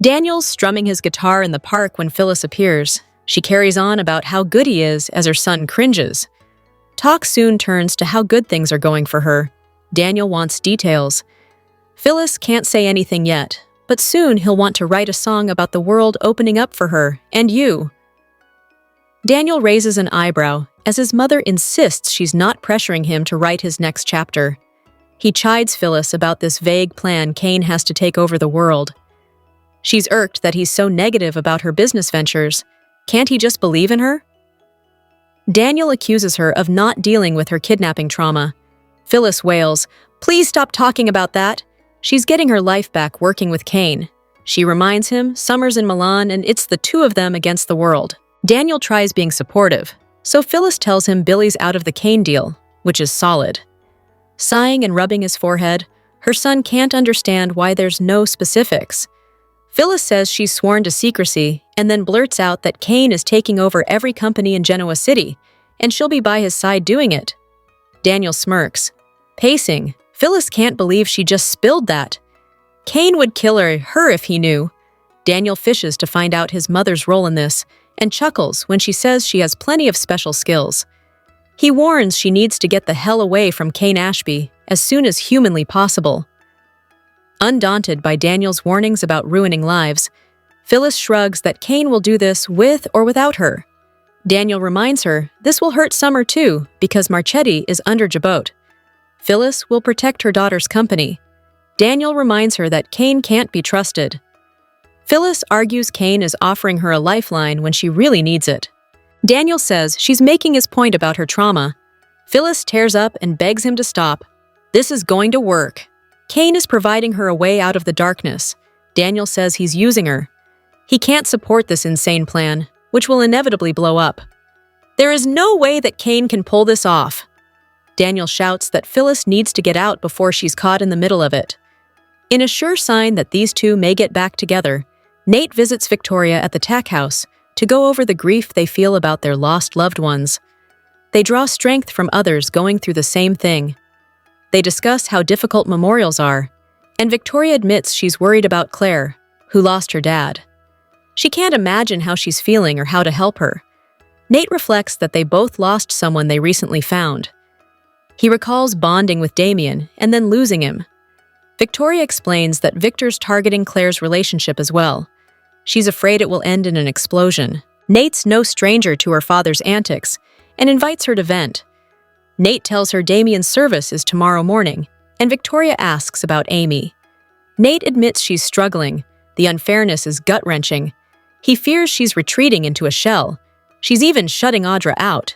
Daniel's strumming his guitar in the park when Phyllis appears. She carries on about how good he is as her son cringes. Talk soon turns to how good things are going for her. Daniel wants details. Phyllis can't say anything yet, but soon he'll want to write a song about the world opening up for her and you. Daniel raises an eyebrow as his mother insists she's not pressuring him to write his next chapter. He chides Phyllis about this vague plan Cain has to take over the world. She's irked that he's so negative about her business ventures. Can't he just believe in her? Daniel accuses her of not dealing with her kidnapping trauma. Phyllis wails, "Please stop talking about that." She's getting her life back working with Cain. She reminds him summer's in Milan and it's the two of them against the world. Daniel tries being supportive, so Phyllis tells him Billy's out of the Cain deal, which is solid. Sighing and rubbing his forehead, her son can't understand why there's no specifics. Phyllis says she's sworn to secrecy and then blurts out that Cain is taking over every company in Genoa City, and she'll be by his side doing it. Daniel smirks. Pacing, Phyllis can't believe she just spilled that. Cain would kill her if he knew. Daniel fishes to find out his mother's role in this, and chuckles when she says she has plenty of special skills. He warns she needs to get the hell away from Cain Ashby as soon as humanly possible. Undaunted by Daniel's warnings about ruining lives, Phyllis shrugs that Cain will do this with or without her. Daniel reminds her this will hurt Summer too because Marchetti is under Jabot. Phyllis will protect her daughter's company. Daniel reminds her that Cain can't be trusted. Phyllis argues Cain is offering her a lifeline when she really needs it. Daniel says she's making his point about her trauma. Phyllis tears up and begs him to stop. This is going to work. Cain is providing her a way out of the darkness. Daniel says he's using her. He can't support this insane plan, which will inevitably blow up. There is no way that Cain can pull this off. Daniel shouts that Phyllis needs to get out before she's caught in the middle of it. In a sure sign that these two may get back together, Nate visits Victoria at the tack house to go over the grief they feel about their lost loved ones. They draw strength from others going through the same thing. They discuss how difficult memorials are, and Victoria admits she's worried about Clare, who lost her dad. She can't imagine how she's feeling or how to help her. Nate reflects that they both lost someone they recently found. He recalls bonding with Damien and then losing him. Victoria explains that Victor's targeting Clare's relationship as well. She's afraid it will end in an explosion. Nate's no stranger to her father's antics and invites her to vent. Nate tells her Damien's service is tomorrow morning, and Victoria asks about Amy. Nate admits she's struggling. The unfairness is gut-wrenching. He fears she's retreating into a shell. She's even shutting Audra out.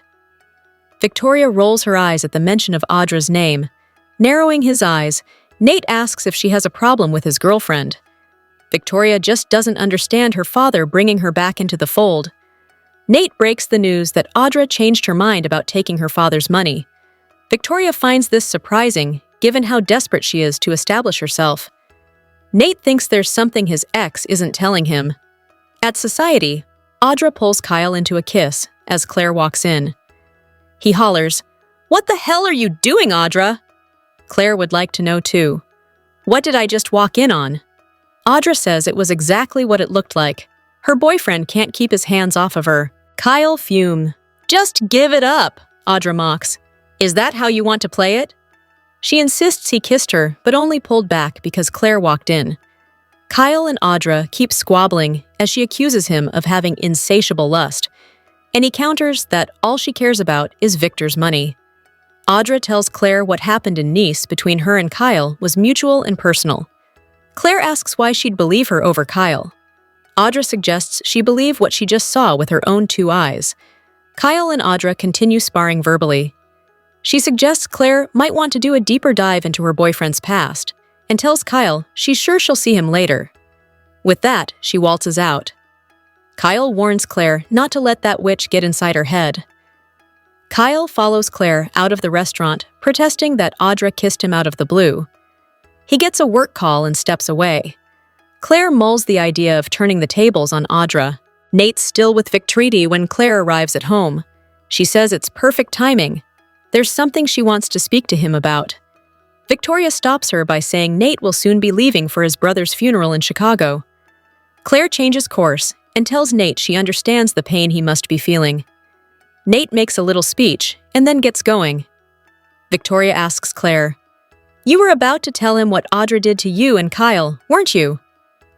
Victoria rolls her eyes at the mention of Audra's name. Narrowing his eyes, Nate asks if she has a problem with his girlfriend. Victoria just doesn't understand her father bringing her back into the fold. Nate breaks the news that Audra changed her mind about taking her father's money. Victoria finds this surprising, given how desperate she is to establish herself. Nate thinks there's something his ex isn't telling him. At society, Audra pulls Kyle into a kiss as Clare walks in. He hollers, "What the hell are you doing, Audra?" Clare would like to know too. What did I just walk in on? Audra says it was exactly what it looked like. Her boyfriend can't keep his hands off of her. Kyle fumes. "Just give it up," Audra mocks. "Is that how you want to play it?" She insists he kissed her, but only pulled back because Clare walked in. Kyle and Audra keep squabbling as she accuses him of having insatiable lust, and he counters that all she cares about is Victor's money. Audra tells Clare what happened in Nice between her and Kyle was mutual and personal. Clare asks why she'd believe her over Kyle. Audra suggests she believe what she just saw with her own two eyes. Kyle and Audra continue sparring verbally. She suggests Clare might want to do a deeper dive into her boyfriend's past, and tells Kyle she's sure she'll see him later. With that, she waltzes out. Kyle warns Clare not to let that witch get inside her head. Kyle follows Clare out of the restaurant, protesting that Audra kissed him out of the blue. He gets a work call and steps away. Clare mulls the idea of turning the tables on Audra. Nate's still with Victridi when Clare arrives at home. She says it's perfect timing. There's something she wants to speak to him about. Victoria stops her by saying Nate will soon be leaving for his brother's funeral in Chicago. Claire changes course and tells Nate she understands the pain he must be feeling. Nate makes a little speech and then gets going. Victoria asks Claire, "You were about to tell him what Audra did to you and Kyle, weren't you?"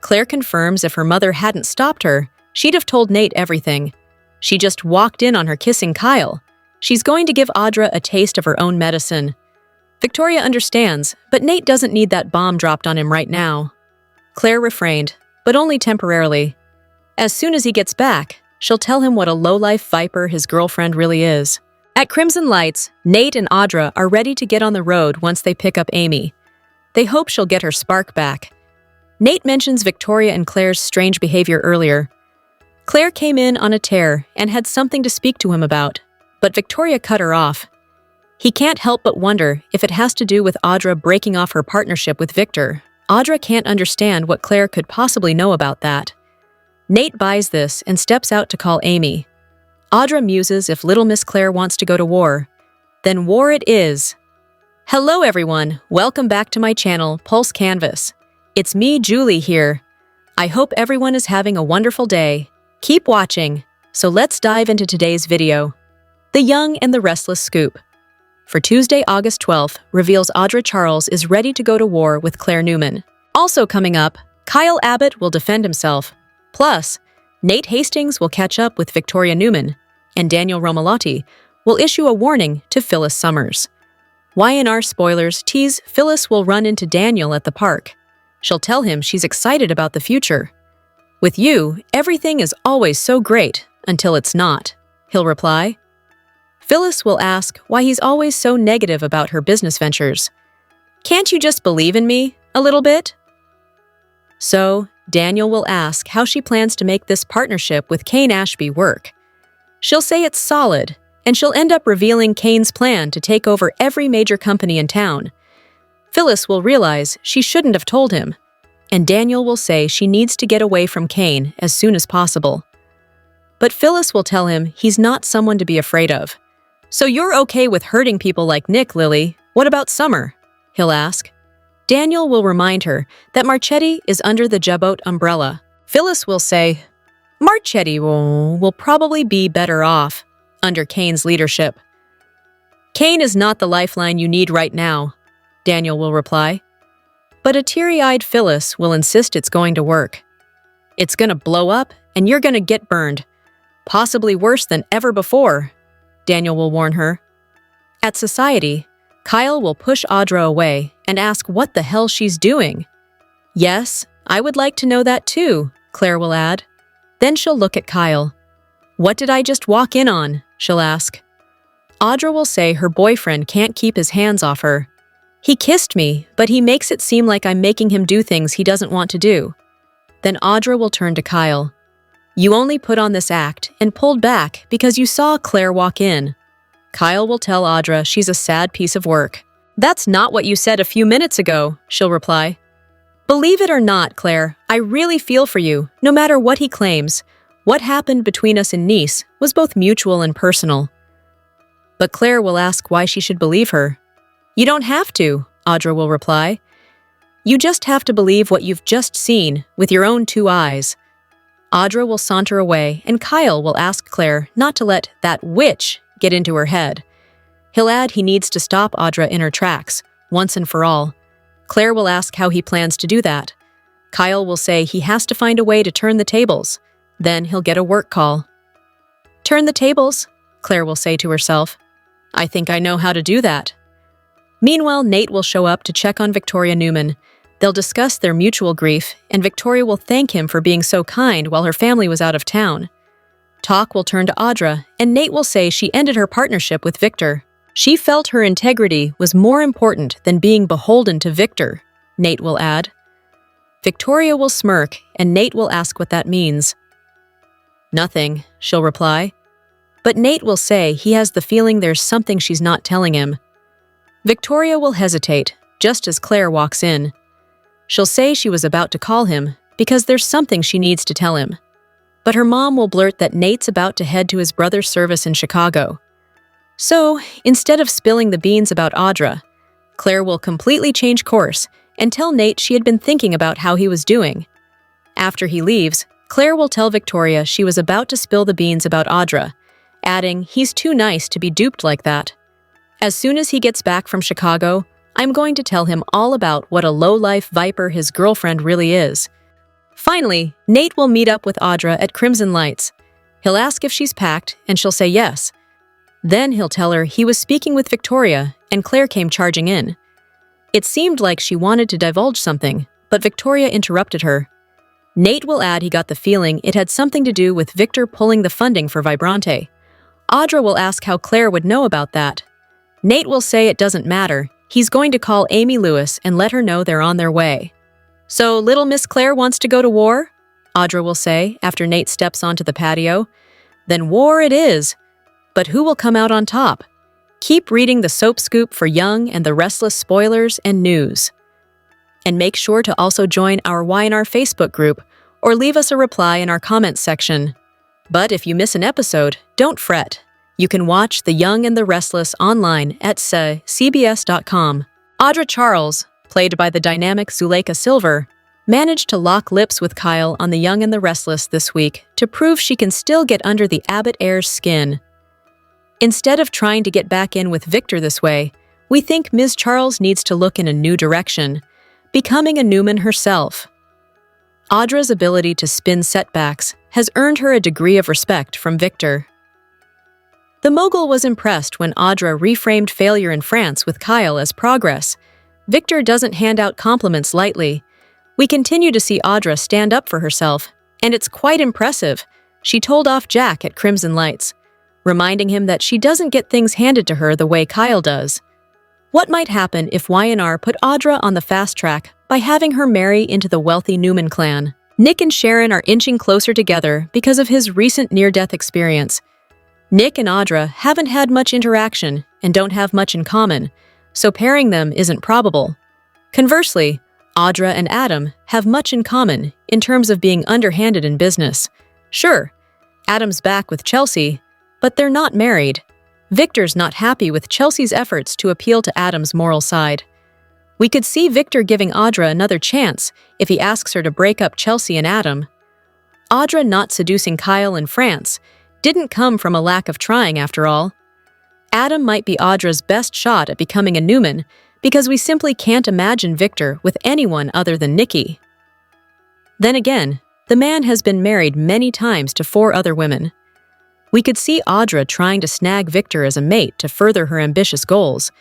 Claire confirms if her mother hadn't stopped her, she'd have told Nate everything. She just walked in on her kissing Kyle. She's going to give Audra a taste of her own medicine. Victoria understands, but Nate doesn't need that bomb dropped on him right now. Claire refrained, but only temporarily. As soon as he gets back, she'll tell him what a low-life viper his girlfriend really is. At Crimson Lights, Nate and Audra are ready to get on the road once they pick up Amy. They hope she'll get her spark back. Nate mentions Victoria and Claire's strange behavior earlier. Claire came in on a tear and had something to speak to him about, but Victoria cut her off. He can't help but wonder if it has to do with Audra breaking off her partnership with Victor. Audra can't understand what Claire could possibly know about that. Nate buys this and steps out to call Amy. Audra muses if little Miss Claire wants to go to war. Then war it is. Hello everyone, welcome back to my channel, Pulse Canvas. It's me, Julie, here. I hope everyone is having a wonderful day. Keep watching. So let's dive into today's video. The Young and the Restless Scoop. For Tuesday, August 12th, reveals Audra Charles is ready to go to war with Claire Newman. Also coming up, Kyle Abbott will defend himself. Plus, Nate Hastings will catch up with Victoria Newman, and Daniel Romalotti will issue a warning to Phyllis Summers. Y&R spoilers tease Phyllis will run into Daniel at the park. She'll tell him she's excited about the future. "With you, everything is always so great, until it's not," he'll reply. Phyllis will ask why he's always so negative about her business ventures. "Can't you just believe in me, a little bit?" So, Daniel will ask how she plans to make this partnership with Kane Ashby work. She'll say it's solid, and she'll end up revealing Kane's plan to take over every major company in town. Phyllis will realize she shouldn't have told him, and Daniel will say she needs to get away from Kane as soon as possible. But Phyllis will tell him he's not someone to be afraid of. "So you're okay with hurting people like Nick, Lily? What about Summer?" he'll ask. Daniel will remind her that Marchetti is under the Jabot umbrella. Phyllis will say, "Marchetti will probably be better off under Kane's leadership." "Kane is not the lifeline you need right now," Daniel will reply. But a teary-eyed Phyllis will insist it's going to work. "It's gonna blow up, and you're gonna get burned. Possibly worse than ever before," Daniel will warn her. At Society, Kyle will push Audra away and ask what the hell she's doing. "Yes, I would like to know that too," Claire will add. Then she'll look at Kyle. "What did I just walk in on?" she'll ask. Audra will say her boyfriend can't keep his hands off her. "He kissed me, but he makes it seem like I'm making him do things he doesn't want to do." Then Audra will turn to Kyle. "You only put on this act and pulled back because you saw Claire walk in." Kyle will tell Audra she's a sad piece of work. "That's not what you said a few minutes ago," she'll reply. "Believe it or not, Claire, I really feel for you, no matter what he claims. What happened between us in Nice was both mutual and personal." But Claire will ask why she should believe her. "You don't have to," Audra will reply. "You just have to believe what you've just seen with your own two eyes." Audra will saunter away, and Kyle will ask Claire not to let that witch get into her head. He'll add he needs to stop Audra in her tracks, once and for all. Claire will ask how he plans to do that. Kyle will say he has to find a way to turn the tables. Then he'll get a work call. "Turn the tables," Claire will say to herself. "I think I know how to do that." Meanwhile, Nate will show up to check on Victoria Newman. They'll discuss their mutual grief, and Victoria will thank him for being so kind while her family was out of town. Talk will turn to Audra, and Nate will say she ended her partnership with Victor. She felt her integrity was more important than being beholden to Victor, Nate will add. Victoria will smirk, and Nate will ask what that means. "Nothing," she'll reply. But Nate will say he has the feeling there's something she's not telling him. Victoria will hesitate, just as Claire walks in. She'll say she was about to call him because there's something she needs to tell him. But her mom will blurt that Nate's about to head to his brother's service in Chicago. So, instead of spilling the beans about Audra, Claire will completely change course and tell Nate she had been thinking about how he was doing. After he leaves, Claire will tell Victoria she was about to spill the beans about Audra, adding, "He's too nice to be duped like that." As soon as he gets back from Chicago, I'm going to tell him all about what a low-life viper his girlfriend really is. Finally, Nate will meet up with Audra at Crimson Lights. He'll ask if she's packed, and she'll say yes. Then he'll tell her he was speaking with Victoria, and Claire came charging in. It seemed like she wanted to divulge something, but Victoria interrupted her. Nate will add he got the feeling it had something to do with Victor pulling the funding for Vibrante. Audra will ask how Claire would know about that. Nate will say it doesn't matter. He's going to call Amy Lewis and let her know they're on their way. "So little Miss Claire wants to go to war?" Audra will say after Nate steps onto the patio. "Then war it is. But who will come out on top?" Keep reading the Soap Scoop for Young and the Restless spoilers and news. And make sure to also join our Y&R Facebook group or leave us a reply in our comments section. But if you miss an episode, don't fret. You can watch The Young and the Restless online at cbs.com. Audra Charles, played by the dynamic Zuleika Silver, managed to lock lips with Kyle on The Young and the Restless this week to prove she can still get under the Abbott heir's skin. Instead of trying to get back in with Victor this way, we think Ms. Charles needs to look in a new direction, becoming a Newman herself. Audra's ability to spin setbacks has earned her a degree of respect from Victor. The mogul was impressed when Audra reframed failure in France with Kyle as progress. Victor doesn't hand out compliments lightly. We continue to see Audra stand up for herself, and it's quite impressive. She told off Jack at Crimson Lights, reminding him that she doesn't get things handed to her the way Kyle does. What might happen if Y&R put Audra on the fast track by having her marry into the wealthy Newman clan? Nick and Sharon are inching closer together because of his recent near-death experience. Nick and Audra haven't had much interaction and don't have much in common, so pairing them isn't probable. Conversely, Audra and Adam have much in common in terms of being underhanded in business. Sure, Adam's back with Chelsea, but they're not married. Victor's not happy with Chelsea's efforts to appeal to Adam's moral side. We could see Victor giving Audra another chance if he asks her to break up Chelsea and Adam. Audra not seducing Kyle in France didn't come from a lack of trying after all. Adam might be Audra's best shot at becoming a Newman because we simply can't imagine Victor with anyone other than Nikki. Then again, the man has been married many times to 4 other women. We could see Audra trying to snag Victor as a mate to further her ambitious goals,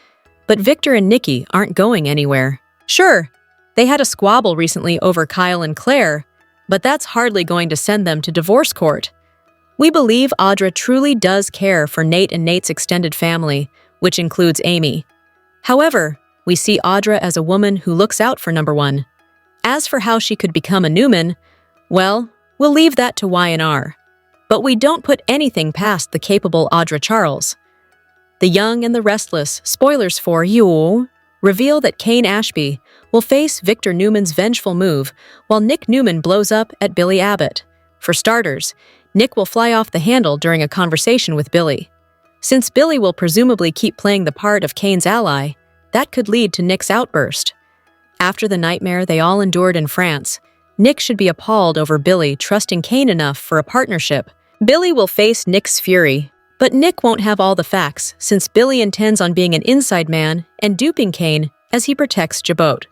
but Victor and Nikki aren't going anywhere. Sure, they had a squabble recently over Kyle and Clare, but that's hardly going to send them to divorce court. We believe Audra truly does care for Nate and Nate's extended family, which includes Amy. However, we see Audra as a woman who looks out for number one. As for how she could become a Newman, well, we'll leave that to Y&R. But we don't put anything past the capable Audra Charles. The Young and the Restless, spoilers for you, reveal that Kane Ashby will face Victor Newman's vengeful move while Nick Newman blows up at Billy Abbott. For starters, Nick will fly off the handle during a conversation with Billy. Since Billy will presumably keep playing the part of Kane's ally, that could lead to Nick's outburst. After the nightmare they all endured in France, Nick should be appalled over Billy trusting Kane enough for a partnership. Billy will face Nick's fury, but Nick won't have all the facts since Billy intends on being an inside man and duping Kane as he protects Jabot.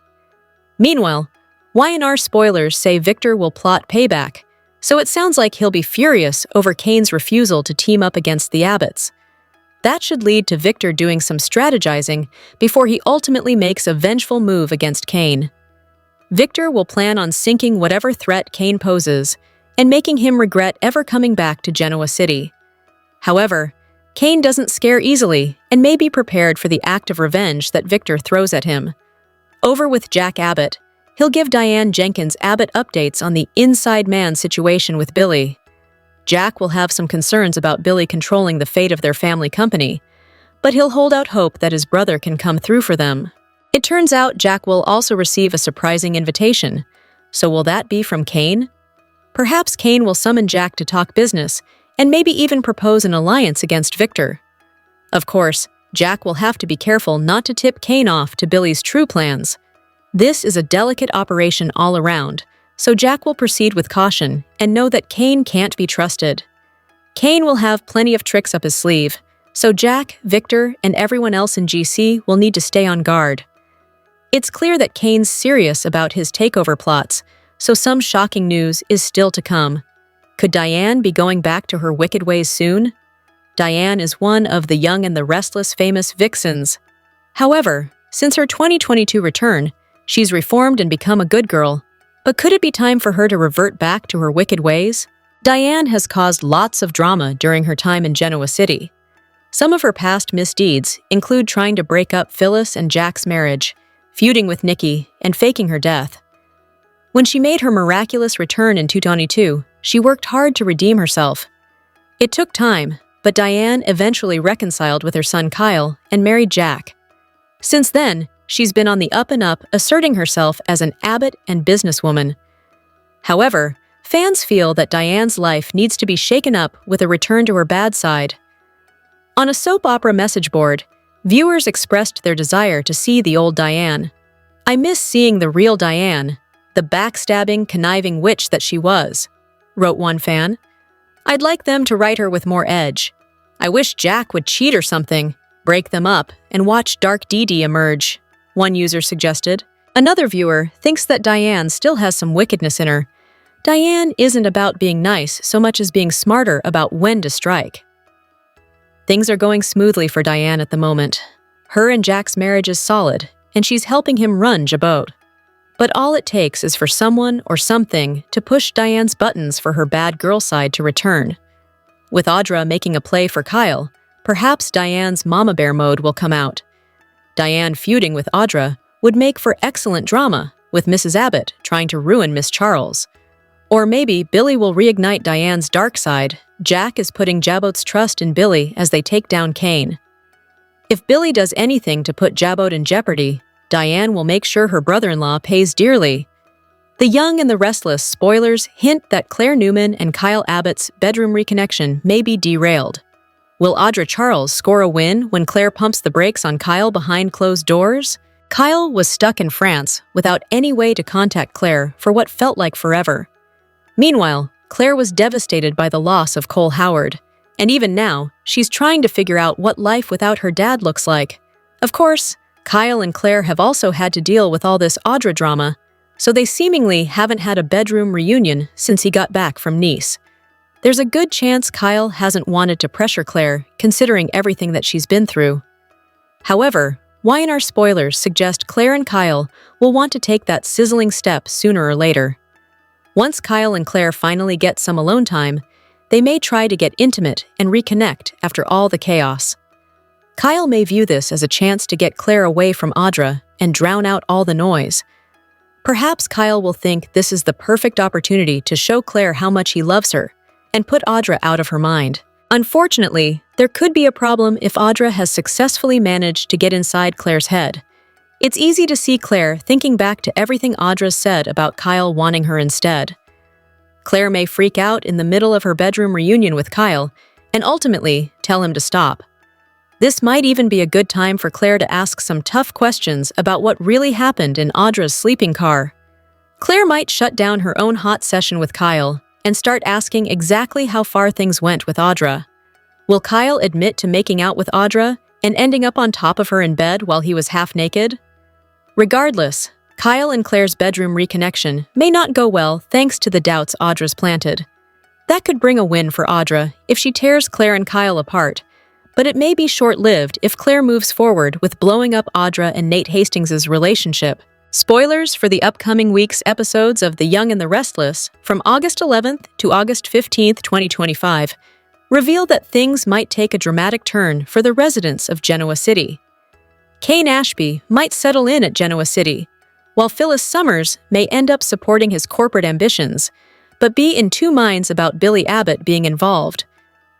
Meanwhile, Y&R spoilers say Victor will plot payback, so it sounds like he'll be furious over Kane's refusal to team up against the Abbotts. That should lead to Victor doing some strategizing before he ultimately makes a vengeful move against Kane. Victor will plan on sinking whatever threat Kane poses and making him regret ever coming back to Genoa City. However, Kane doesn't scare easily and may be prepared for the act of revenge that Victor throws at him. Over with Jack Abbott, he'll give Diane Jenkins Abbott updates on the inside man situation with Billy. Jack will have some concerns about Billy controlling the fate of their family company, but he'll hold out hope that his brother can come through for them. It turns out Jack will also receive a surprising invitation. So will that be from Kane? Perhaps Kane will summon Jack to talk business and maybe even propose an alliance against Victor. Of course, Jack will have to be careful not to tip Kane off to Billy's true plans. This is a delicate operation all around, so Jack will proceed with caution and know that Kane can't be trusted. Kane will have plenty of tricks up his sleeve, so Jack, Victor, and everyone else in GC will need to stay on guard. It's clear that Kane's serious about his takeover plots, so some shocking news is still to come. Could Diane be going back to her wicked ways soon? Diane is one of the Young and the Restless famous vixens. However, since her 2022 return, she's reformed and become a good girl. But could it be time for her to revert back to her wicked ways? Diane has caused lots of drama during her time in Genoa City. Some of her past misdeeds include trying to break up Phyllis and Jack's marriage, feuding with Nikki, and faking her death. When she made her miraculous return in 2022, she worked hard to redeem herself. It took time, but Diane eventually reconciled with her son Kyle and married Jack. Since then, she's been on the up and up, asserting herself as an abbot and businesswoman. However, fans feel that Diane's life needs to be shaken up with a return to her bad side. On a soap opera message board, viewers expressed their desire to see the old Diane. "I miss seeing the real Diane, the backstabbing, conniving witch that she was," wrote one fan. "I'd like them to write her with more edge. I wish Jack would cheat or something, break them up, and watch Dark Dee emerge," one user suggested. Another viewer thinks that Diane still has some wickedness in her. Diane isn't about being nice so much as being smarter about when to strike. Things are going smoothly for Diane at the moment. Her and Jack's marriage is solid, and she's helping him run Jabot. But all it takes is for someone or something to push Diane's buttons for her bad girl side to return. With Audra making a play for Kyle, perhaps Diane's mama bear mode will come out. Diane feuding with Audra would make for excellent drama, with Mrs. Abbott trying to ruin Miss Charles. Or maybe Billy will reignite Diane's dark side. Jack is putting Jabot's trust in Billy as they take down Kane. If Billy does anything to put Jabot in jeopardy, Diane will make sure her brother-in-law pays dearly. The Young and the Restless spoilers hint that Clare Newman and Kyle Abbott's bedroom reconnection may be derailed. Will Audra Charles score a win when Clare pumps the brakes on Kyle behind closed doors? Kyle was stuck in France without any way to contact Clare for what felt like forever. Meanwhile, Clare was devastated by the loss of Cole Howard, and even now, she's trying to figure out what life without her dad looks like. Of course, Kyle and Clare have also had to deal with all this Audra drama, so they seemingly haven't had a bedroom reunion since he got back from Nice. There's a good chance Kyle hasn't wanted to pressure Clare, considering everything that she's been through. However, Y&R spoilers suggest Clare and Kyle will want to take that sizzling step sooner or later. Once Kyle and Clare finally get some alone time, they may try to get intimate and reconnect after all the chaos. Kyle may view this as a chance to get Clare away from Audra and drown out all the noise. Perhaps Kyle will think this is the perfect opportunity to show Clare how much he loves her and put Audra out of her mind. Unfortunately, there could be a problem if Audra has successfully managed to get inside Clare's head. It's easy to see Clare thinking back to everything Audra said about Kyle wanting her instead. Clare may freak out in the middle of her bedroom reunion with Kyle and ultimately tell him to stop. This might even be a good time for Clare to ask some tough questions about what really happened in Audra's sleeping car. Clare might shut down her own hot session with Kyle and start asking exactly how far things went with Audra. Will Kyle admit to making out with Audra and ending up on top of her in bed while he was half naked? Regardless, Kyle and Clare's bedroom reconnection may not go well thanks to the doubts Audra's planted. That could bring a win for Audra if she tears Clare and Kyle apart, but it may be short-lived if Clare moves forward with blowing up Audra and Nate Hastings' relationship. Spoilers for the upcoming week's episodes of The Young and the Restless from August 11th to August 15th, 2025, reveal that things might take a dramatic turn for the residents of Genoa City. Kane Ashby might settle in at Genoa City, while Phyllis Summers may end up supporting his corporate ambitions, but be in two minds about Billy Abbott being involved.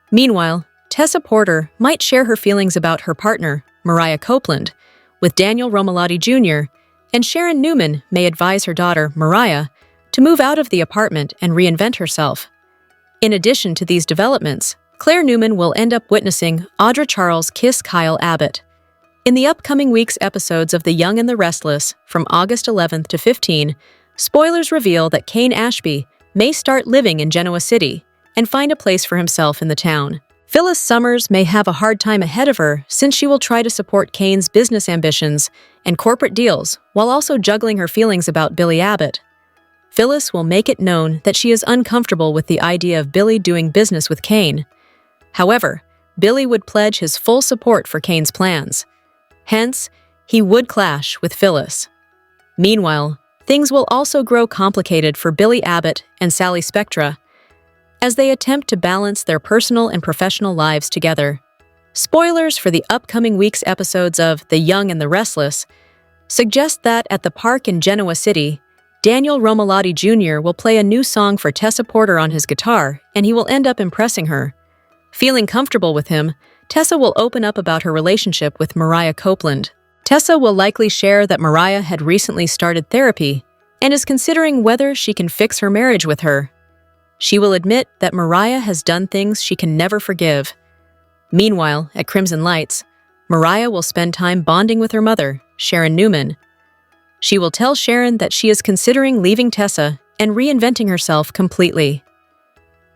Meanwhile, Tessa Porter might share her feelings about her partner, Mariah Copeland, with Daniel Romalotti Jr., and Sharon Newman may advise her daughter, Mariah, to move out of the apartment and reinvent herself. In addition to these developments, Clare Newman will end up witnessing Audra Charles kiss Kyle Abbott. In the upcoming week's episodes of The Young and the Restless, from August 11th to 15, spoilers reveal that Kane Ashby may start living in Genoa City and find a place for himself in the town. Phyllis Summers may have a hard time ahead of her since she will try to support Kane's business ambitions and corporate deals while also juggling her feelings about Billy Abbott. Phyllis will make it known that she is uncomfortable with the idea of Billy doing business with Kane. However, Billy would pledge his full support for Kane's plans. Hence, he would clash with Phyllis. Meanwhile, things will also grow complicated for Billy Abbott and Sally Spectra as they attempt to balance their personal and professional lives together. Spoilers for the upcoming week's episodes of The Young and the Restless suggest that at the park in Genoa City, Daniel Romalotti Jr. will play a new song for Tessa Porter on his guitar, and he will end up impressing her. Feeling comfortable with him, Tessa will open up about her relationship with Mariah Copeland. Tessa will likely share that Mariah had recently started therapy and is considering whether she can fix her marriage with her. She will admit that Mariah has done things she can never forgive. Meanwhile, at Crimson Lights, Mariah will spend time bonding with her mother, Sharon Newman. She will tell Sharon that she is considering leaving Tessa and reinventing herself completely.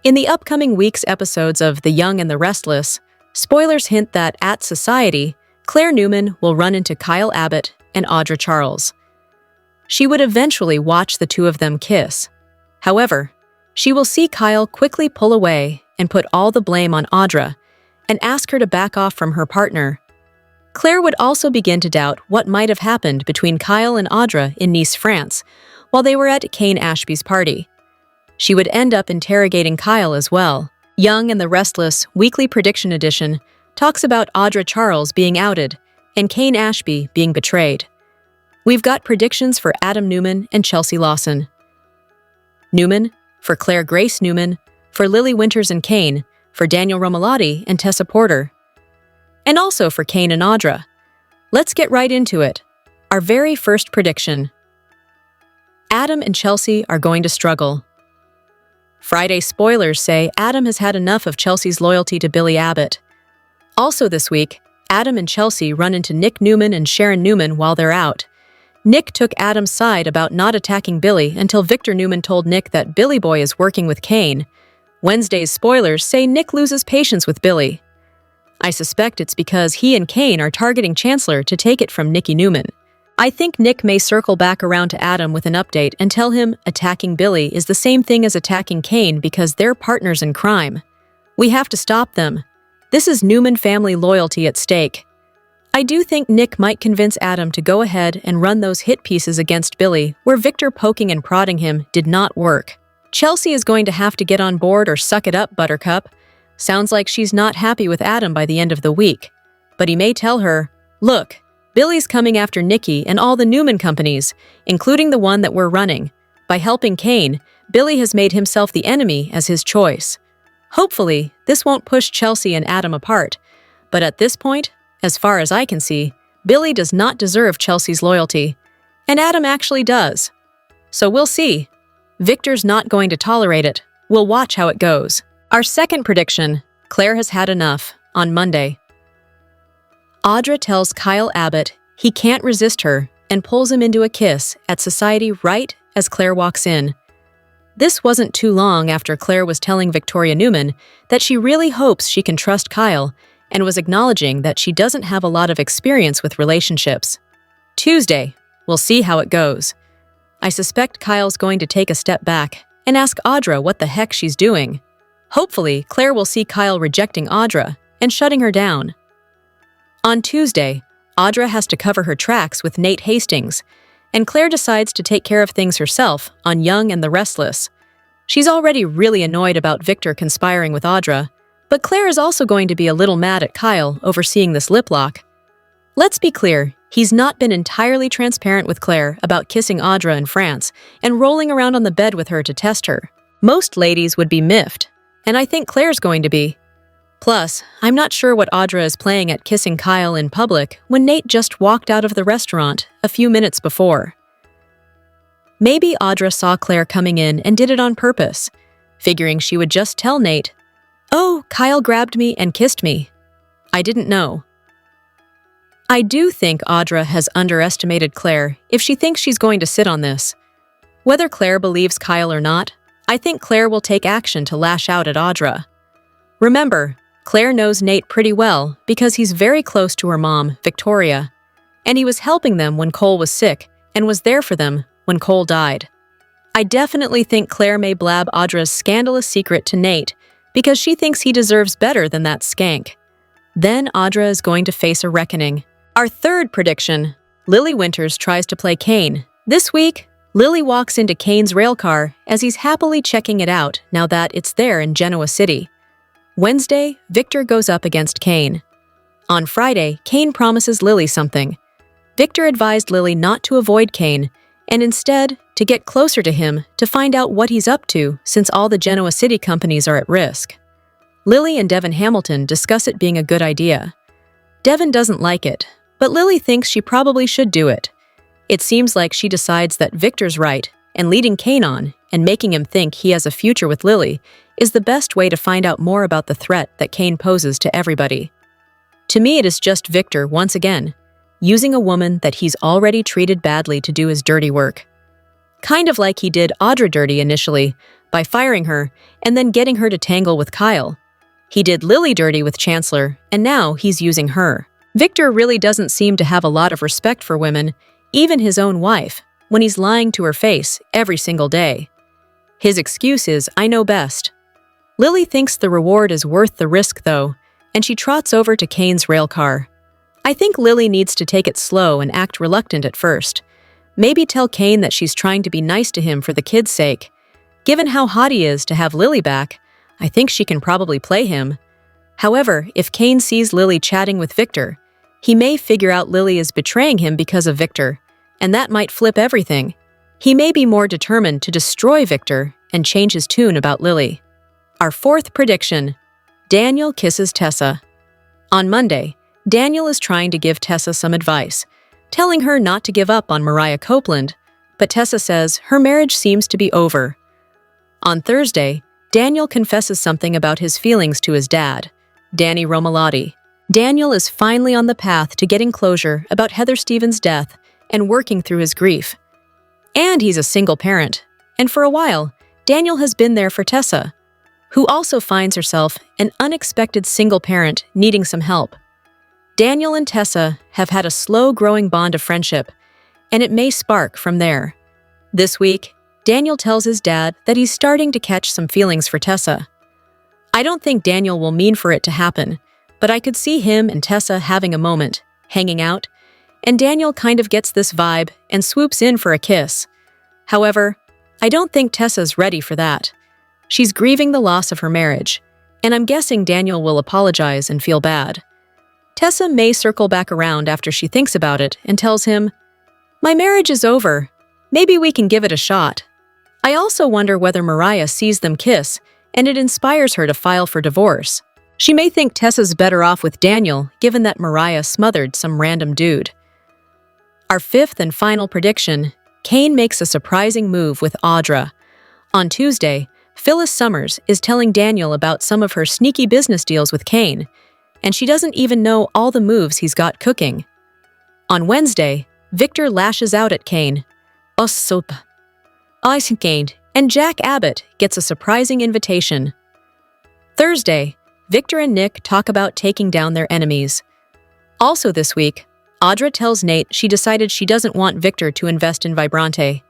In the upcoming week's episodes of The Young and the Restless, spoilers hint that at Society, Clare Newman will run into Kyle Abbott and Audra Charles. She would eventually watch the two of them kiss. However, she will see Kyle quickly pull away and put all the blame on Audra and ask her to back off from her partner. Claire would also begin to doubt what might have happened between Kyle and Audra in Nice, France, while they were at Kane Ashby's party. She would end up interrogating Kyle as well. Young and the Restless Weekly Prediction Edition talks about Audra Charles being outed and Kane Ashby being betrayed. We've got predictions for Adam Newman and Chelsea Lawson. Newman, for Claire Grace Newman, for Lily Winters and Kane, for Daniel Romalotti and Tessa Porter. And also for Kane and Audra. Let's get right into it. Our very first prediction. Adam and Chelsea are going to struggle. Friday spoilers say Adam has had enough of Chelsea's loyalty to Billy Abbott. Also this week, Adam and Chelsea run into Nick Newman and Sharon Newman while they're out. Nick took Adam's side about not attacking Billy until Victor Newman told Nick that Billy Boy is working with Kane. Wednesday's spoilers say Nick loses patience with Billy. I suspect it's because he and Kane are targeting Chancellor to take it from Nicky Newman. I think Nick may circle back around to Adam with an update and tell him attacking Billy is the same thing as attacking Kane because they're partners in crime. We have to stop them. This is Newman family loyalty at stake. I do think Nick might convince Adam to go ahead and run those hit pieces against Billy where Victor poking and prodding him did not work. Chelsea is going to have to get on board or suck it up, Buttercup. Sounds like she's not happy with Adam by the end of the week. But he may tell her, look, Billy's coming after Nicky and all the Newman companies, including the one that we're running. By helping Kane, Billy has made himself the enemy as his choice. Hopefully, this won't push Chelsea and Adam apart. But at this point, as far as I can see, Billy does not deserve Chelsea's loyalty. And Adam actually does. So we'll see. Victor's not going to tolerate it. We'll watch how it goes. Our second prediction, Claire has had enough, on Monday. Audra tells Kyle Abbott he can't resist her and pulls him into a kiss at Society right as Claire walks in. This wasn't too long after Claire was telling Victoria Newman that she really hopes she can trust Kyle and was acknowledging that she doesn't have a lot of experience with relationships. Tuesday, we'll see how it goes. I suspect Kyle's going to take a step back and ask Audra what the heck she's doing. Hopefully, Claire will see Kyle rejecting Audra and shutting her down. On Tuesday, Audra has to cover her tracks with Nate Hastings, and Claire decides to take care of things herself on Young and the Restless. She's already really annoyed about Victor conspiring with Audra, but Claire is also going to be a little mad at Kyle overseeing this lip lock. Let's be clear, he's not been entirely transparent with Claire about kissing Audra in France and rolling around on the bed with her to test her. Most ladies would be miffed, and I think Claire's going to be. Plus, I'm not sure what Audra is playing at kissing Kyle in public when Nate just walked out of the restaurant a few minutes before. Maybe Audra saw Claire coming in and did it on purpose, figuring she would just tell Nate, "Oh, Kyle grabbed me and kissed me. I didn't know." I do think Audra has underestimated Claire if she thinks she's going to sit on this. Whether Clare believes Kyle or not, I think Clare will take action to lash out at Audra. Remember, Clare knows Nate pretty well because he's very close to her mom, Victoria, and he was helping them when Cole was sick and was there for them when Cole died. I definitely think Clare may blab Audra's scandalous secret to Nate because she thinks he deserves better than that skank. Then Audra is going to face a reckoning. Our third prediction, Lily Winters tries to play Kane. This week, Lily walks into Kane's railcar as he's happily checking it out now that it's there in Genoa City. Wednesday, Victor goes up against Kane. On Friday, Kane promises Lily something. Victor advised Lily not to avoid Kane, and instead, to get closer to him to find out what he's up to since all the Genoa City companies are at risk. Lily and Devin Hamilton discuss it being a good idea. Devin doesn't like it, but Lily thinks she probably should do it. It seems like she decides that Victor's right, and leading Kane on and making him think he has a future with Lily is the best way to find out more about the threat that Kane poses to everybody. To me, it is just Victor, once again, using a woman that he's already treated badly to do his dirty work. Kind of like he did Audra dirty initially, by firing her and then getting her to tangle with Kyle. He did Lily dirty with Chancellor, and now he's using her. Victor really doesn't seem to have a lot of respect for women, even his own wife, when he's lying to her face every single day. His excuse is, "I know best." Lily thinks the reward is worth the risk, though, and she trots over to Kane's railcar. I think Lily needs to take it slow and act reluctant at first. Maybe tell Kane that she's trying to be nice to him for the kid's sake. Given how hot he is to have Lily back, I think she can probably play him. However, if Kane sees Lily chatting with Victor, he may figure out Lily is betraying him because of Victor, and that might flip everything. He may be more determined to destroy Victor and change his tune about Lily. Our fourth prediction, Daniel kisses Tessa. On Monday, Daniel is trying to give Tessa some advice, telling her not to give up on Mariah Copeland, but Tessa says her marriage seems to be over. On Thursday, Daniel confesses something about his feelings to his dad, Danny Romalotti. Daniel is finally on the path to getting closure about Heather Stevens' death and working through his grief. And he's a single parent, and for a while, Daniel has been there for Tessa, who also finds herself an unexpected single parent needing some help. Daniel and Tessa have had a slow-growing bond of friendship, and it may spark from there. This week, Daniel tells his dad that he's starting to catch some feelings for Tessa. I don't think Daniel will mean for it to happen, but I could see him and Tessa having a moment, hanging out, and Daniel kind of gets this vibe and swoops in for a kiss. However, I don't think Tessa's ready for that. She's grieving the loss of her marriage, and I'm guessing Daniel will apologize and feel bad. Tessa may circle back around after she thinks about it and tells him, "My marriage is over. Maybe we can give it a shot." I also wonder whether Mariah sees them kiss and it inspires her to file for divorce. She may think Tessa's better off with Daniel, given that Mariah smothered some random dude. Our fifth and final prediction, Kane makes a surprising move with Audra. On Tuesday, Phyllis Summers is telling Daniel about some of her sneaky business deals with Kane, and she doesn't even know all the moves he's got cooking. On Wednesday, Victor lashes out at Kane. "Oh, soap. Ice gained," and Jack Abbott gets a surprising invitation. Thursday, Victor and Nick talk about taking down their enemies. Also this week, Audra tells Nate she decided she doesn't want Victor to invest in Vibrante.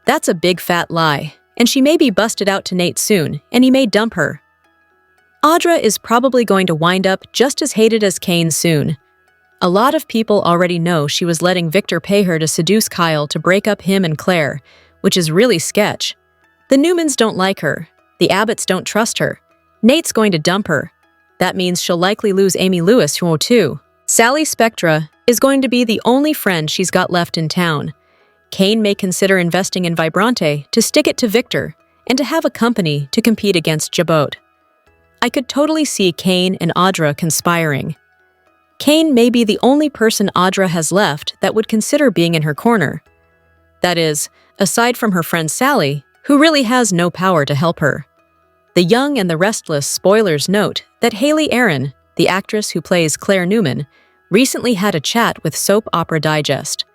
That's a big fat lie, and she may be busted out to Nate soon, and he may dump her. Audra is probably going to wind up just as hated as Kane soon. A lot of people already know she was letting Victor pay her to seduce Kyle to break up him and Clare, which is really sketch. The Newmans don't like her. The Abbotts don't trust her. Nate's going to dump her. That means she'll likely lose Amy Lewis, too. Sally Spectra is going to be the only friend she's got left in town. Kane may consider investing in Vibrante to stick it to Victor and to have a company to compete against Jabot. I could totally see Kane and Audra conspiring. Kane may be the only person Audra has left that would consider being in her corner. That is, aside from her friend Sally, who really has no power to help her. The Young and the Restless spoilers note that Haley Aaron, the actress who plays Claire Newman, recently had a chat with Soap Opera Digest.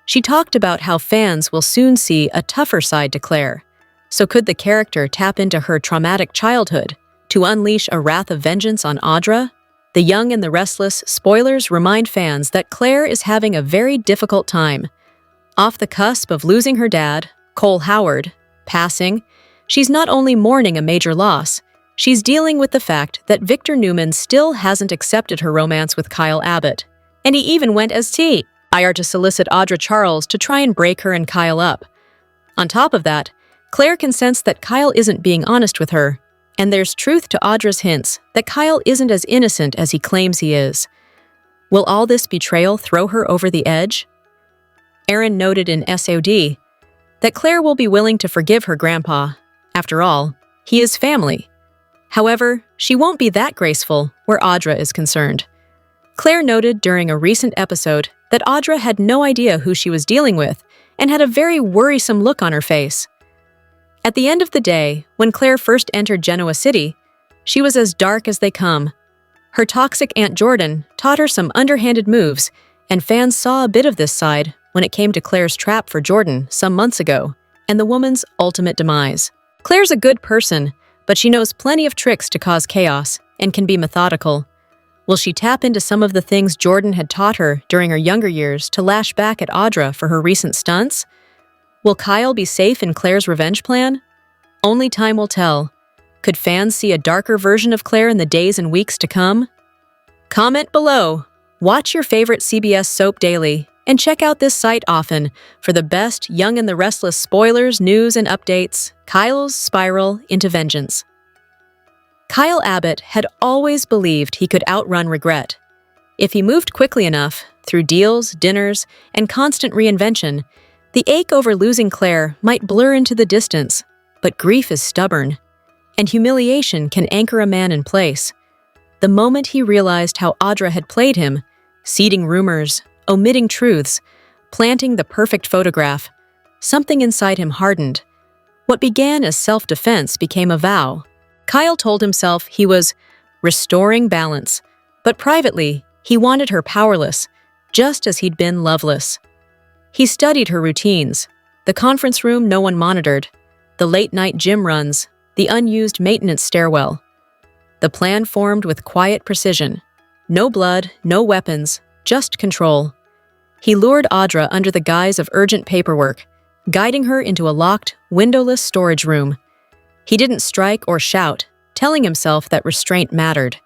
She talked about how fans will soon see a tougher side to Clare. So could the character tap into her traumatic childhood to unleash a wrath of vengeance on Audra? The Young and the Restless spoilers remind fans that Clare is having a very difficult time. Off the cusp of losing her dad, Cole Howard, passing, she's not only mourning a major loss, she's dealing with the fact that Victor Newman still hasn't accepted her romance with Kyle Abbott. And he even went as TIR to solicit Audra Charles to try and break her and Kyle up. On top of that, Clare can sense that Kyle isn't being honest with her, and there's truth to Audra's hints that Kyle isn't as innocent as he claims he is. Will all this betrayal throw her over the edge? Aaron noted in SOD that Clare will be willing to forgive her grandpa. After all, he is family. However, she won't be that graceful where Audra is concerned. Clare noted during a recent episode that Audra had no idea who she was dealing with and had a very worrisome look on her face. At the end of the day, when Clare first entered Genoa City, she was as dark as they come. Her toxic Aunt Jordan taught her some underhanded moves, and fans saw a bit of this side when it came to Clare's trap for Jordan some months ago, and the woman's ultimate demise. Clare's a good person, but she knows plenty of tricks to cause chaos and can be methodical. Will she tap into some of the things Jordan had taught her during her younger years to lash back at Audra for her recent stunts? Will Kyle be safe in Clare's revenge plan? Only time will tell. Could fans see a darker version of Clare in the days and weeks to come? Comment below. Watch your favorite CBS soap daily, and check out this site often for the best Young and the Restless spoilers, news, and updates. Kyle's spiral into vengeance. Kyle Abbott had always believed he could outrun regret. If he moved quickly enough, through deals, dinners, and constant reinvention, the ache over losing Clare might blur into the distance, but grief is stubborn, and humiliation can anchor a man in place. The moment he realized how Audra had played him, seeding rumors, omitting truths, planting the perfect photograph, something inside him hardened. What began as self-defense became a vow. Kyle told himself he was restoring balance, but privately, he wanted her powerless, just as he'd been loveless. He studied her routines, the conference room no one monitored, the late-night gym runs, the unused maintenance stairwell. The plan formed with quiet precision. No blood, no weapons, just control. He lured Audra under the guise of urgent paperwork, guiding her into a locked, windowless storage room. He didn't strike or shout, telling himself that restraint mattered.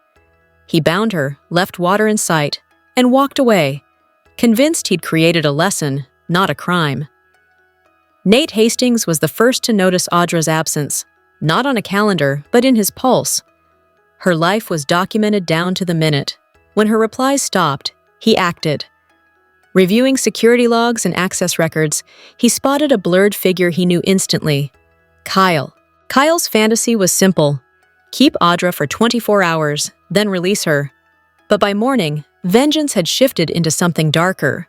He bound her, left water in sight, and walked away, convinced he'd created a lesson, not a crime. Nate Hastings was the first to notice Audra's absence, not on a calendar, but in his pulse. Her life was documented down to the minute. When her replies stopped, he acted. Reviewing security logs and access records, he spotted a blurred figure he knew instantly. Kyle. Kyle's fantasy was simple. Keep Audra for 24 hours, then release her. But by morning, vengeance had shifted into something darker.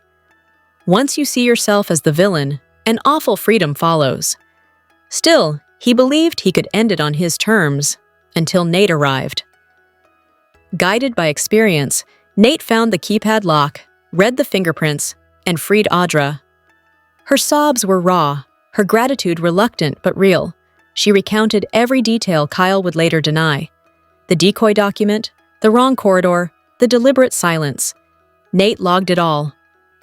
Once you see yourself as the villain, an awful freedom follows. Still, he believed he could end it on his terms, until Nate arrived. Guided by experience, Nate found the keypad lock, read the fingerprints, and freed Audra. Her sobs were raw, her gratitude reluctant but real. She recounted every detail Kyle would later deny. The decoy document, the wrong corridor, the deliberate silence. Nate logged it all.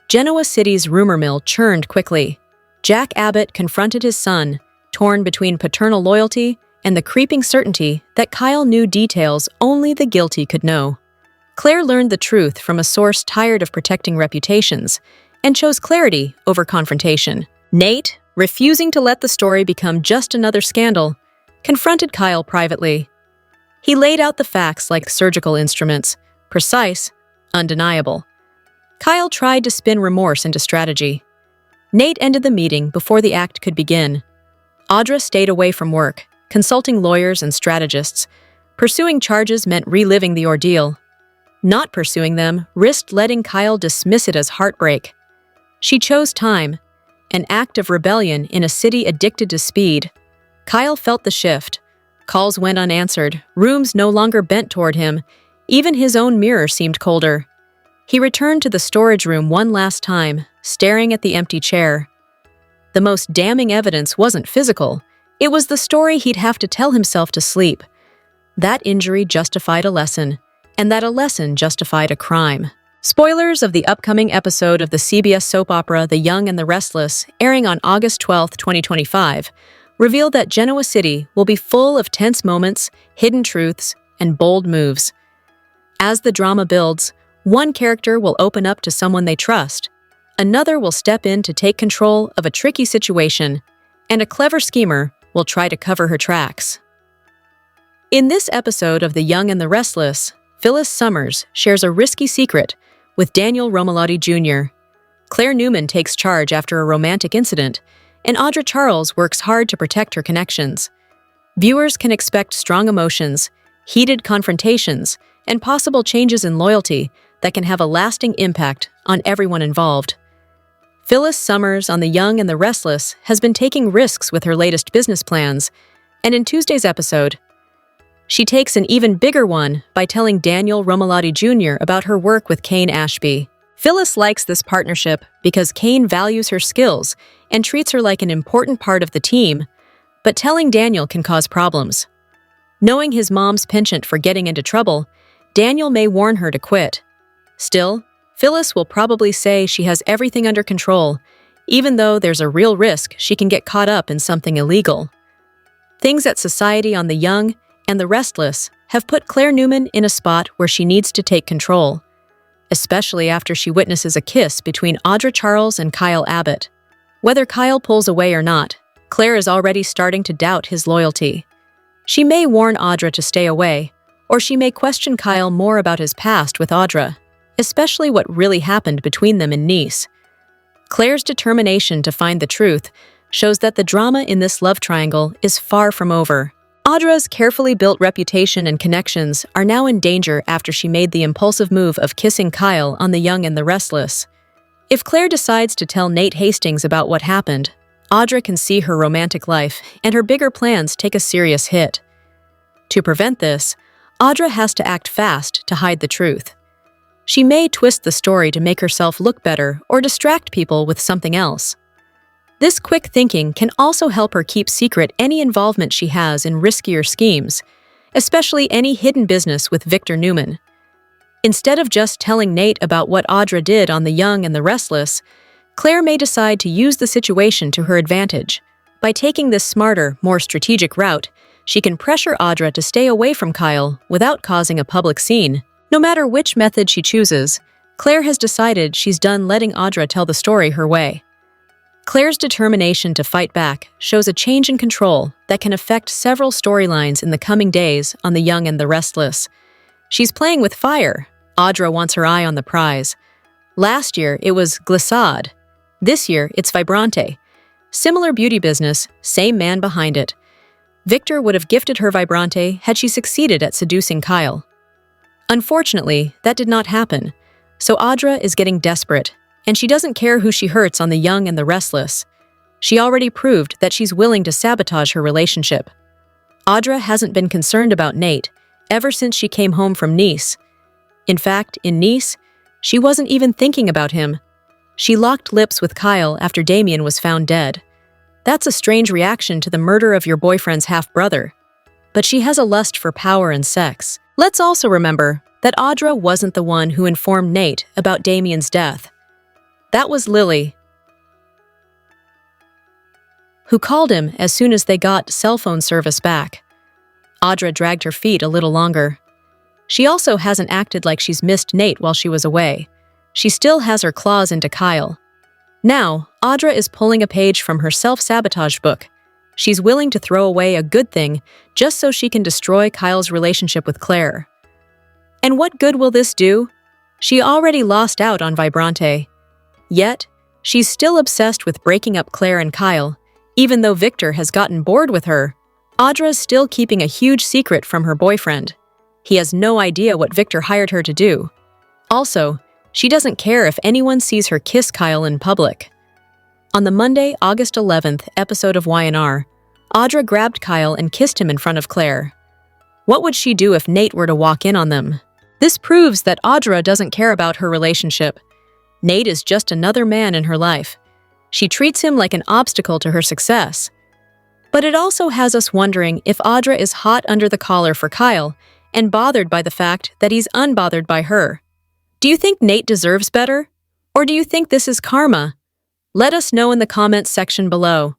Genoa City's rumor mill churned quickly. Jack Abbott confronted his son, torn between paternal loyalty and the creeping certainty that Kyle knew details only the guilty could know. Clare learned the truth from a source tired of protecting reputations and chose clarity over confrontation. Nate, refusing to let the story become just another scandal, confronted Kyle privately. He laid out the facts like surgical instruments, precise, undeniable. Kyle tried to spin remorse into strategy. Nate ended the meeting before the act could begin. Audra stayed away from work, consulting lawyers and strategists. Pursuing charges meant reliving the ordeal. Not pursuing them risked letting Kyle dismiss it as heartbreak. She chose time, an act of rebellion in a city addicted to speed. Kyle felt the shift. Calls went unanswered, rooms no longer bent toward him. Even his own mirror seemed colder. He returned to the storage room one last time, staring at the empty chair. The most damning evidence wasn't physical. It was the story he'd have to tell himself to sleep. That injury justified a lesson, and that a lesson justified a crime. Spoilers of the upcoming episode of the CBS soap opera The Young and the Restless, airing on August 12, 2025, reveal that Genoa City will be full of tense moments, hidden truths, and bold moves. As the drama builds, one character will open up to someone they trust, another will step in to take control of a tricky situation, and a clever schemer will try to cover her tracks. In this episode of The Young and the Restless, Phyllis Summers shares a risky secret with Daniel Romalotti Jr. Clare Newman takes charge after a romantic incident, and Audra Charles works hard to protect her connections. Viewers can expect strong emotions, heated confrontations, and possible changes in loyalty that can have a lasting impact on everyone involved. Phyllis Summers on The Young and the Restless has been taking risks with her latest business plans, and in Tuesday's episode, she takes an even bigger one by telling Daniel Romalotti Jr. about her work with Kane Ashby. Phyllis likes this partnership because Kane values her skills and treats her like an important part of the team, but telling Daniel can cause problems. Knowing his mom's penchant for getting into trouble, Daniel may warn her to quit. Still, Phyllis will probably say she has everything under control, even though there's a real risk she can get caught up in something illegal. Things at Society on The Young and the Restless have put Clare Newman in a spot where she needs to take control, especially after she witnesses a kiss between Audra Charles and Kyle Abbott. Whether Kyle pulls away or not, Clare is already starting to doubt his loyalty. She may warn Audra to stay away, or she may question Kyle more about his past with Audra, especially what really happened between them in Nice. Clare's determination to find the truth shows that the drama in this love triangle is far from over. Audra's carefully built reputation and connections are now in danger after she made the impulsive move of kissing Kyle on The Young and the Restless. If Clare decides to tell Nate Hastings about what happened, Audra can see her romantic life and her bigger plans take a serious hit. To prevent this, Audra has to act fast to hide the truth. She may twist the story to make herself look better or distract people with something else. This quick thinking can also help her keep secret any involvement she has in riskier schemes, especially any hidden business with Victor Newman. Instead of just telling Nate about what Audra did on The Young and the Restless, Clare may decide to use the situation to her advantage. By taking this smarter, more strategic route, she can pressure Audra to stay away from Kyle without causing a public scene. No matter which method she chooses, Clare has decided she's done letting Audra tell the story her way. Clare's determination to fight back shows a change in control that can affect several storylines in the coming days on The Young and the Restless. She's playing with fire. Audra wants her eye on the prize. Last year, it was glissade. This year, it's Vibrante. Similar beauty business, same man behind it. Victor would have gifted her Vibrante had she succeeded at seducing Kyle. Unfortunately, that did not happen, so Audra is getting desperate, and she doesn't care who she hurts on The Young and the Restless. She already proved that she's willing to sabotage her relationship. Audra hasn't been concerned about Nate ever since she came home from Nice. In fact, in Nice, she wasn't even thinking about him. She locked lips with Kyle after Damien was found dead. That's a strange reaction to the murder of your boyfriend's half-brother. But she has a lust for power and sex. Let's also remember that Audra wasn't the one who informed Nate about Damien's death. That was Lily, who called him as soon as they got cell phone service back. Audra dragged her feet a little longer. She also hasn't acted like she's missed Nate while she was away. She still has her claws into Kyle. Now, Audra is pulling a page from her self-sabotage book. She's willing to throw away a good thing just so she can destroy Kyle's relationship with Clare. And what good will this do? She already lost out on Vibrante. Yet, she's still obsessed with breaking up Clare and Kyle. Even though Victor has gotten bored with her, Audra's still keeping a huge secret from her boyfriend. He has no idea what Victor hired her to do. Also, she doesn't care if anyone sees her kiss Kyle in public. On the Monday, August 11th episode of Y&R, Audra grabbed Kyle and kissed him in front of Clare. What would she do if Nate were to walk in on them? This proves that Audra doesn't care about her relationship. Nate is just another man in her life. She treats him like an obstacle to her success. But it also has us wondering if Audra is hot under the collar for Kyle and bothered by the fact that he's unbothered by her. Do you think Nate deserves better? Or do you think this is karma? Let us know in the comments section below.